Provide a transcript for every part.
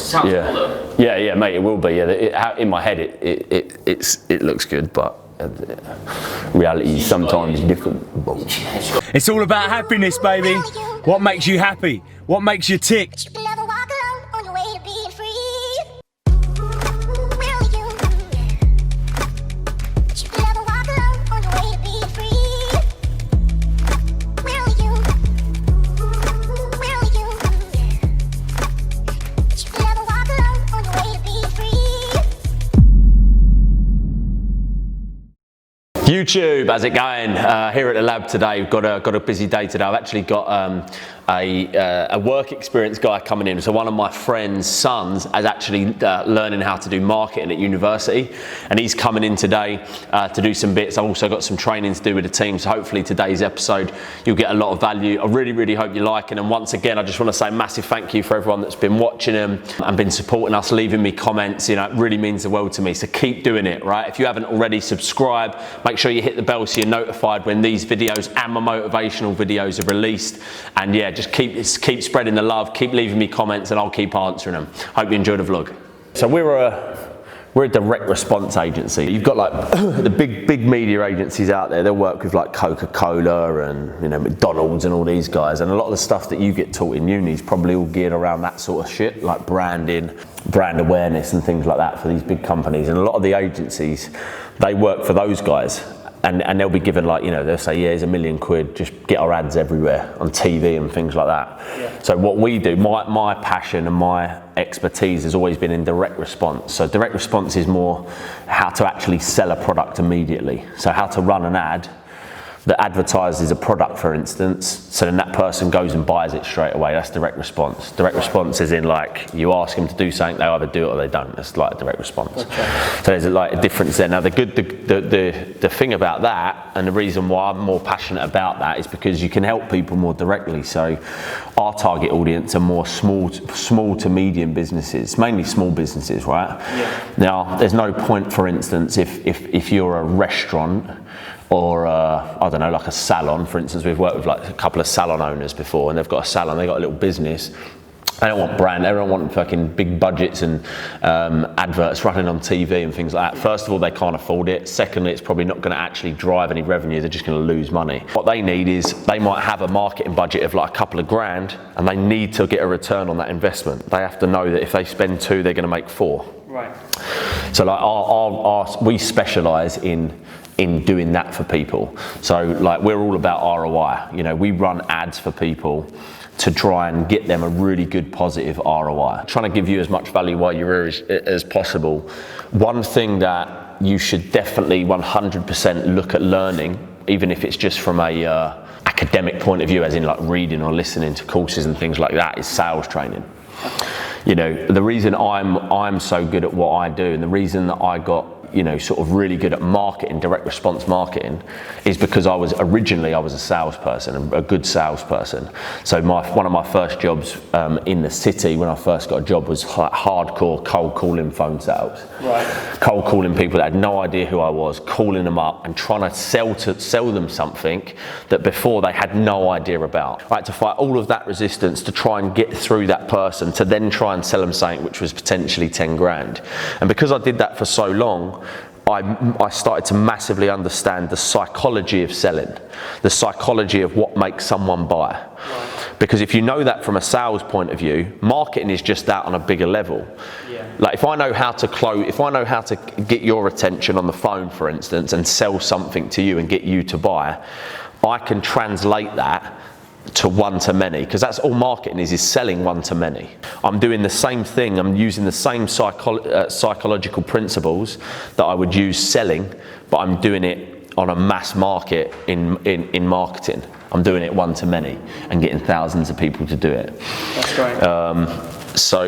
sounds yeah. cool. Yeah, mate, it will be. Yeah, in my head, it looks good, but reality is sometimes different. It's all about happiness, baby. What makes you happy? What makes you tick? YouTube, how's it going? Here at the lab today, we've got a busy day today. I've actually got a work experience guy coming in. So one of my friend's sons is actually learning how to do marketing at university, and he's coming in today to do some bits. I've also got some training to do with the team, so hopefully today's episode you'll get a lot of value. I really hope you like it, and once again I just want to say a massive thank you for everyone that's been watching them and been supporting us, leaving me comments. You know, it really means the world to me, so keep doing it, right? If you haven't already, subscribe, make sure you hit the bell so you're notified when these videos and my motivational videos are released, and yeah, just keep spreading the love, keep leaving me comments, and I'll keep answering them. Hope you enjoy the vlog. So we're a direct response agency. You've got like the big media agencies out there. They'll work with like Coca-Cola and, you know, McDonald's and all these guys, and a lot of the stuff that you get taught in uni is probably all geared around that sort of shit, like branding, brand awareness and things like that for these big companies. And a lot of the agencies, they work for those guys. And they'll be given, like, you know, they'll say, yeah, here's £1 million, just get our ads everywhere on TV and things like that. Yeah. So what we do, my passion and my expertise has always been in direct response. So direct response is more how to actually sell a product immediately. So how to run an ad that advertises a product, for instance, so then that person goes and buys it straight away. That's direct response. Direct response is in, like, you ask them to do something, they either do it or they don't. That's like a direct response. Okay. So there's like a difference there. Now the thing about that, and the reason why I'm more passionate about that, is because you can help people more directly. So our target audience are more small to medium businesses, mainly small businesses, right? Yeah. Now there's no point, for instance, if you're a restaurant, or I don't know, like a salon, for instance. We've worked with like a couple of salon owners before, and they've got a salon, they've got a little business. They don't want brand, they don't want fucking big budgets and adverts running on TV and things like that. First of all, they can't afford it. Secondly, it's probably not going to actually drive any revenue. They're just going to lose money. What they need is, they might have a marketing budget of like a couple of grand, and they need to get a return on that investment. They have to know that if they spend 2, they're going to make 4. Right. So like we specialize in doing that for people. So like, we're all about ROI. You know, we run ads for people to try and get them a really good positive ROI. Trying to give you as much value while you're here as possible. One thing that you should definitely 100% look at learning, even if it's just from a academic point of view, as in like reading or listening to courses and things like that, is sales training. You know, the reason I'm so good at what I do, and the reason that I got, you know, sort of really good at marketing, direct response marketing, is because I was a salesperson, a good salesperson. So one of my first jobs in the city, when I first got a job, was like hardcore cold calling phone sales. Right. Cold calling people that had no idea who I was, calling them up and trying to sell them something that before they had no idea about. Right, to fight all of that resistance to try and get through that person, to then try and sell them something which was potentially 10 grand. And because I did that for so long, I started to massively understand the psychology of selling, the psychology of what makes someone buy. Right. Because if you know that from a sales point of view, marketing is just that on a bigger level. Yeah. Like, if I know how to get your attention on the phone, for instance, and sell something to you and get you to buy, I can translate that to one-to-many, because that's all marketing is selling one-to-many. I'm doing the same thing, I'm using the same psychological principles that I would use selling, but I'm doing it on a mass market in marketing. I'm doing it one-to-many and getting thousands of people to do it. That's great. So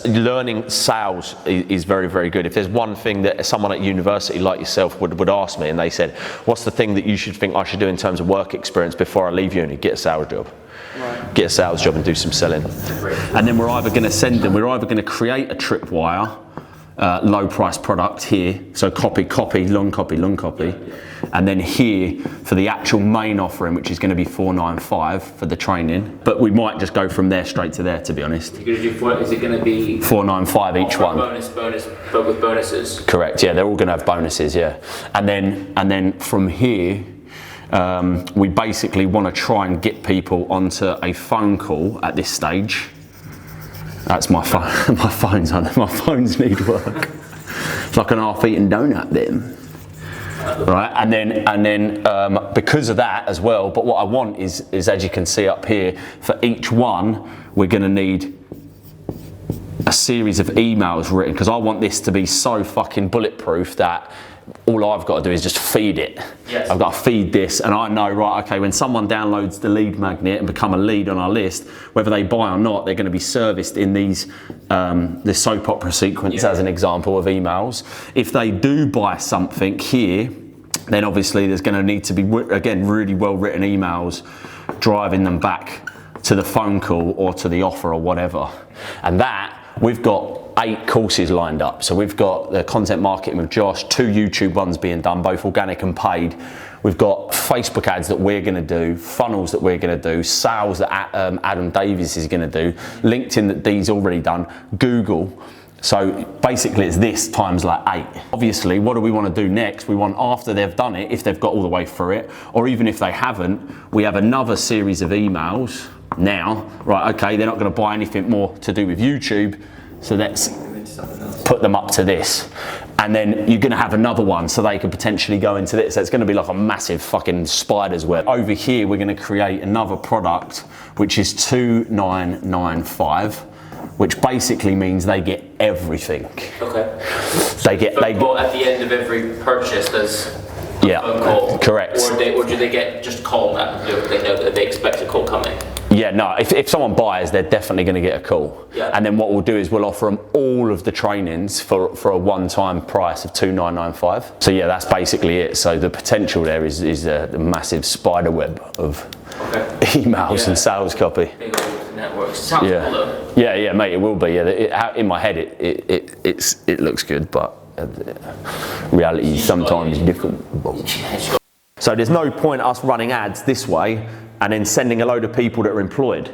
learning sales is very, very good. If there's one thing that someone at university like yourself would ask me, and they said, what's the thing that you should think I should do in terms of work experience before I leave uni? Get a sales job. Right. Get a sales job and do some selling. And then we're either going to create a tripwire, low price product here, so copy, long copy, and then here for the actual main offering, which is going to be 495 for the training. But we might just go from there straight to there, to be honest. You're gonna do is it going to be 495 each one? Bonus, but with bonuses. Correct. Yeah, they're all going to have bonuses. Yeah, and then from here. We basically want to try and get people onto a phone call at this stage. That's my phone. My phones need work. It's like an half-eaten donut then. Right, and then because of that as well. But what I want is as you can see up here, for each one we're going to need a series of emails written, because I want this to be so fucking bulletproof that all I've got to do is just feed it. Yes. I've got to feed this, and I know, right, okay, when someone downloads the lead magnet and become a lead on our list, whether they buy or not, they're going to be serviced in these this soap opera sequence, as an example of emails. If they do buy something here, then obviously there's going to need to be, again, really well written emails driving them back to the phone call or to the offer or whatever. And that, we've got 8 courses lined up. So we've got the content marketing with Josh, 2 YouTube ones being done, both organic and paid. We've got Facebook ads that we're going to do, funnels that we're going to do, sales that Adam Davies is going to do, LinkedIn that Dee's already done, Google. So basically it's this times like 8. Obviously, what do we want to do next? We want, after they've done it, if they've got all the way through it, or even if they haven't, we have another series of emails now. Right, okay, they're not going to buy anything more to do with YouTube, so let's put them up to this. And then you're going to have another one, so they could potentially go into this. So it's going to be like a massive fucking spider's web. Over here, we're going to create another product, which is 2995, which basically means they get everything. Okay. They get at the end of every purchase, there's a phone call. Correct. Or do they get just called at? They know that they expect a call coming. Yeah, no, if someone buys, they're definitely going to get a call. Yeah. And then what we'll do is we'll offer them all of the trainings for a one-time price of 2995. So yeah, that's basically it. So the potential there is a massive spider web of emails and sales copy. Big old networks. Sounds cool though. Yeah, mate, it will be. Yeah, in my head, it looks good, but reality is sometimes different. So there's no point us running ads this way and then sending a load of people that are employed.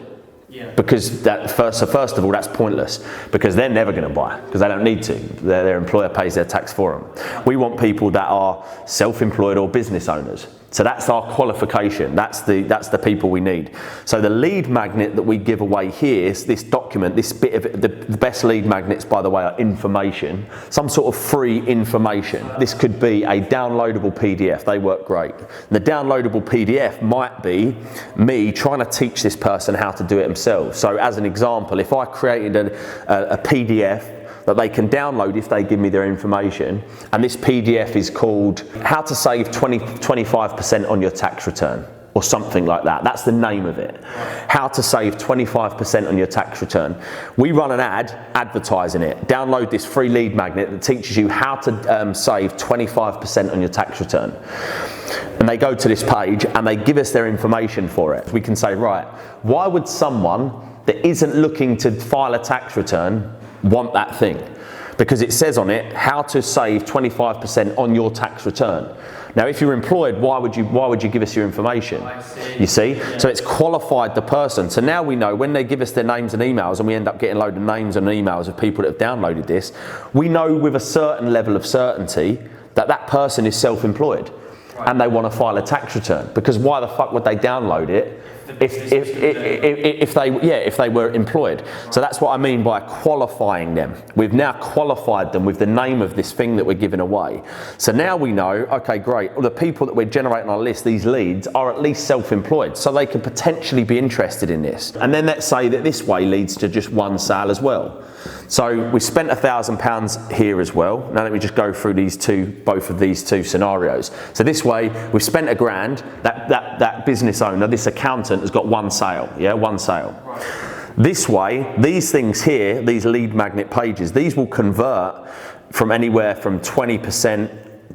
Because first of all, that's pointless, because they're never going to buy, because they don't need to. Their employer pays their tax for them. We want people that are self-employed or business owners. So that's our qualification. That's the people we need. So the lead magnet that we give away here is this document, this bit of it. The best lead magnets, by the way, are information, some sort of free information. This could be a downloadable PDF. They work great. The downloadable PDF might be me trying to teach this person how to do it themselves. So as an example, if I created a PDF that they can download if they give me their information, and this PDF is called How to Save 25% on Your Tax Return, or something like that. That's the name of it. How to save 25% on your tax return. We run an ad advertising it. Download this free lead magnet that teaches you how to save 25% on your tax return. And they go to this page and they give us their information for it. We can say, right, why would someone that isn't looking to file a tax return want that thing? Because it says on it how to save 25% on your tax return. Now, if you're employed, why would you give us your information? You see? Yeah. So it's qualified the person. So now we know when they give us their names and emails, and we end up getting a load of names and emails of people that have downloaded this, we know with a certain level of certainty that that person is self-employed and they want to file a tax return. Because why the fuck would they download it if they were employed? So that's what I mean by qualifying them. We've now qualified them with the name of this thing that we're giving away. So now we know, okay, great, well, the people that we're generating on our list, these leads, are at least self-employed, so they could potentially be interested in this. And then let's say that this way leads to just one sale as well. So we spent £1,000 here as well. Now let me just go through both of these two scenarios. So this way, we've spent £1,000. That business owner, this accountant, has got one sale. Yeah, one sale. Right. This way, these things here, these lead magnet pages, these will convert from anywhere from 20%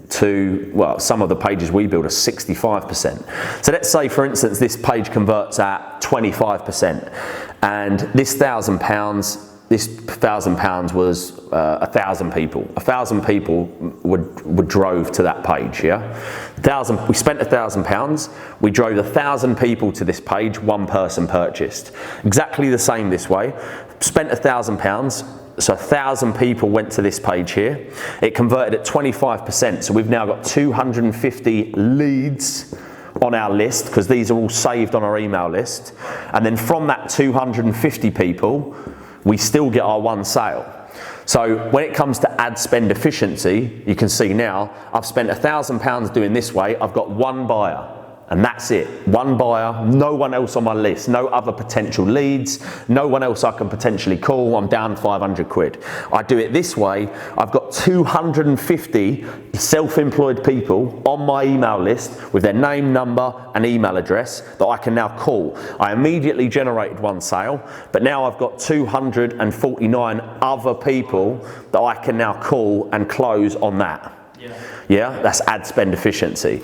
to, well, some of the pages we build are 65%. So let's say, for instance, this page converts at 25%, and this £1,000 this £1,000 was 1,000 people. 1,000 people would drove to that page, yeah? We spent £1,000, we drove 1,000 people to this page, one person purchased. Exactly the same this way. Spent £1,000, so 1,000 people went to this page here. It converted at 25%, so we've now got 250 leads on our list, because these are all saved on our email list. And then from that 250 people, we still get our one sale. So when it comes to ad spend efficiency, you can see now, I've spent £1,000 doing this way, I've got one buyer. And that's it, one buyer, no one else on my list, no other potential leads, no one else I can potentially call, I'm down 500 quid. I do it this way, I've got 250 self-employed people on my email list with their name, number and email address that I can now call. I immediately generated one sale, but now I've got 249 other people that I can now call and close on that. Yeah, that's ad spend efficiency.